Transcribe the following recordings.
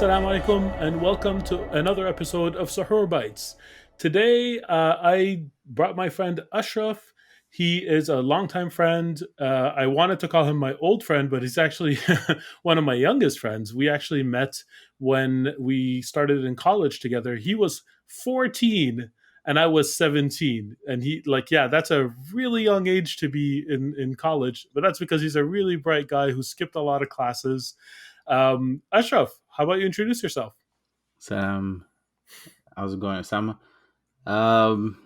assalamu alaikum, and welcome to another episode of Suhoor Bites. Today, I brought my friend Ashraf. He is a longtime friend. I wanted to call him my old friend, but he's actually one of my youngest friends. We actually met when we started in college together. He was 14 and I was 17. And yeah, that's a really young age to be in college, but that's because he's a really bright guy who skipped a lot of classes. Ashraf, how about you introduce yourself? Sam, how's it going, Osama? Um,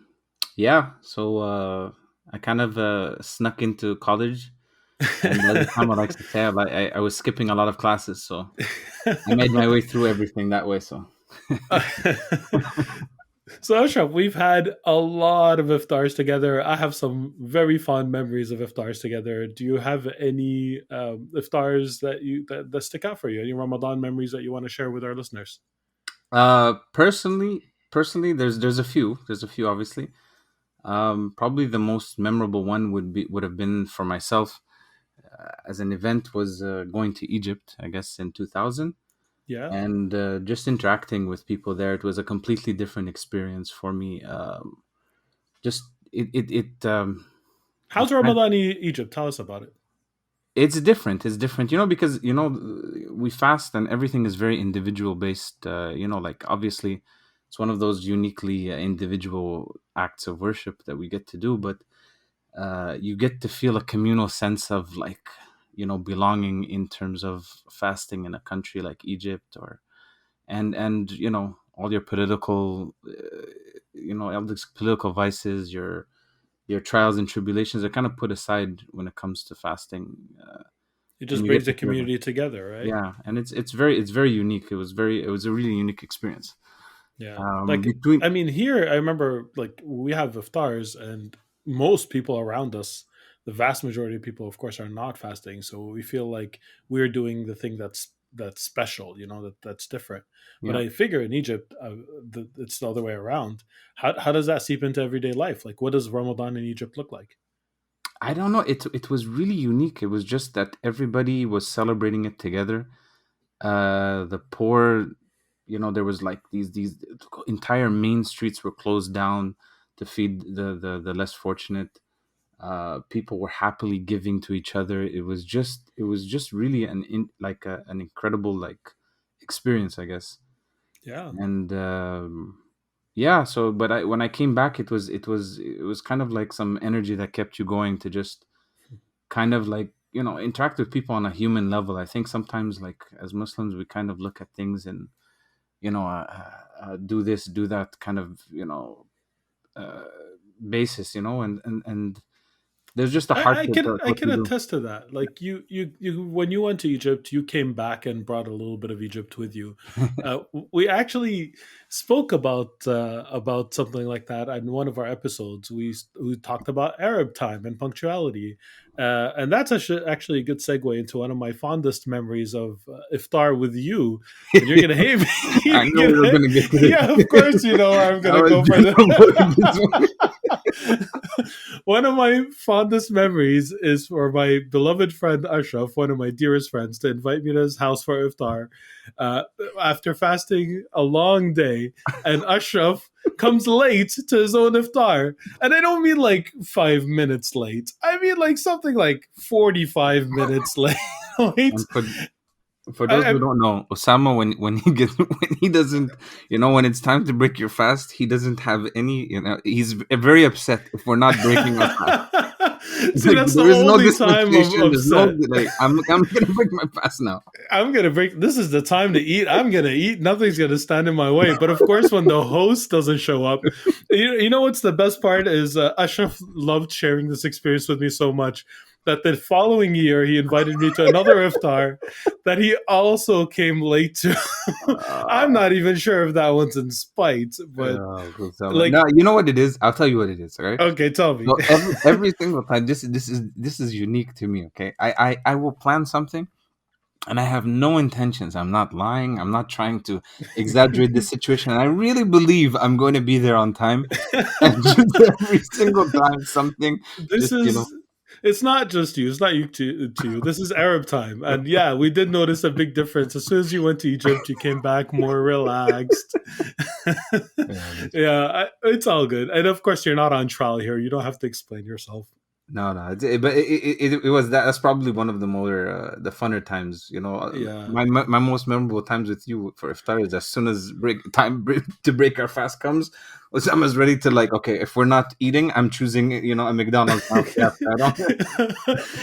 yeah, so I kind of snuck into college, and by the time I like to say, I was skipping a lot of classes, so I made my way through everything that way. So So, Ashraf, we've had a lot of iftars together. I have some very fond memories of iftars together. Do you have any iftars that stick out for you? Any Ramadan memories that you want to share with our listeners? personally, there's a few, obviously. Probably the most memorable one would have been for myself as an event was going to Egypt, I guess, in 2000. Yeah. And just interacting with people there, it was a completely different experience for me. Just it How's kind Ramadan in Egypt? Tell us about it. it's different, because we fast and everything is very individual based. Like, obviously it's one of those uniquely individual acts of worship that we get to do, but you get to feel a communal sense of, like, belonging in terms of fasting in a country like Egypt, or and all your political all these political vices, your trials and tribulations are kind of put aside when it comes to fasting, It and just you get brings to the feel that. community together, right? Yeah, and it's very unique. It was a really unique experience. Yeah. Like, Between I mean, here I remember like we have iftars, and most people around us, the vast majority of people, of course, are not fasting. So we feel like we're doing the thing that's special, that's different. But Yeah, I figure in Egypt, it's the other way around. How does that seep into everyday life? Like, what does Ramadan in Egypt look like? I don't know. It was really unique. It was just that everybody was celebrating it together. The poor, there was like these entire main streets were closed down to feed the less fortunate. People were happily giving to each other. It was just really an incredible, like, experience, I guess. Yeah. And yeah, so but when I came back, it was kind of like some energy that kept you going to just kind of, like, interact with people on a human level. I think sometimes, like, as Muslims, we kind of look at things and, do this, do that kind of, uh, basis, and there's just a heart I to, can to I what can we do. attest to that. Like you when you went to Egypt, you came back and brought a little bit of Egypt with you. We actually spoke about something like that in one of our episodes. We talked about Arab time and punctuality, and that's actually a good segue into one of my fondest memories of iftar with you. And you're gonna hate me. I know You're we were gonna, gonna get to this. yeah, of course you know I'm I gonna was go for just avoiding this one. the. One of my fondest memories is for my beloved friend Ashraf, one of my dearest friends, to invite me to his house for iftar uh, after fasting a long day. And Ashraf comes late to his own iftar. And I don't mean like 5 minutes late, I mean like something like 45 minutes late. And for those who I, don't know, Osama, when he gets when he doesn't, when it's time to break your fast, he doesn't have any. He's very upset if we're not breaking our fast. See, Like, that's the there is no only time I'm dispensation. There's no, upset. like, I'm gonna break my fast now. I'm gonna break. This is the time to eat. I'm gonna eat. Nothing's gonna stand in my way. But of course, when the host doesn't show up, you know what's the best part is Ashraf loved sharing this experience with me so much that the following year he invited me to another iftar that he also came late to. I'm Uh, not even sure if that one's in spite, but Osama. No, like, you know what it is. I'll tell you what it is. Okay. okay, tell me. So every single time, this is unique to me. Okay, I will plan something, and I have no intentions. I'm not lying. I'm not trying to exaggerate the situation. And I really believe I'm going to be there on time. And just every single time, something this just is It's not just you. It's not you to you. This is Arab time, and yeah, we did notice a big difference. As soon as you went to Egypt, you came back more relaxed. Yeah, that's Yeah, it's all good. And of course, you're not on trial here. You don't have to explain yourself. no, no. But it was that. That's probably one of the more the funner times. You know, Yeah. my most memorable times with you for iftar is as soon as to break our fast comes, Osama's ready to like. Okay, if we're not eating, I'm choosing. You know, a McDonald's now. Yeah, I don't.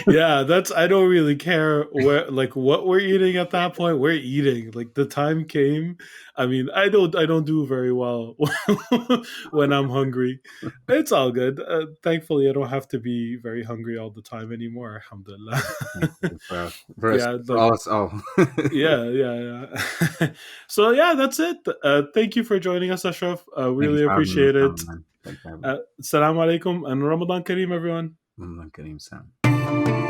Yeah, that's I don't really care where like what we're eating at that point. We're eating. Like the time came. I mean, I don't do very well when I'm hungry. It's all good. Thankfully, I don't have to be very hungry all the time anymore. Alhamdulillah. Thankfully for us, Yeah, for like all us all. yeah, yeah, yeah. So yeah, that's it. Thank you for joining us, Ashraf. Thank you Really for having me, appreciate it. Sam, man. Thank you for having me. Assalamu alaikum and Ramadan Kareem, everyone. Ramadan Kareem, Sam.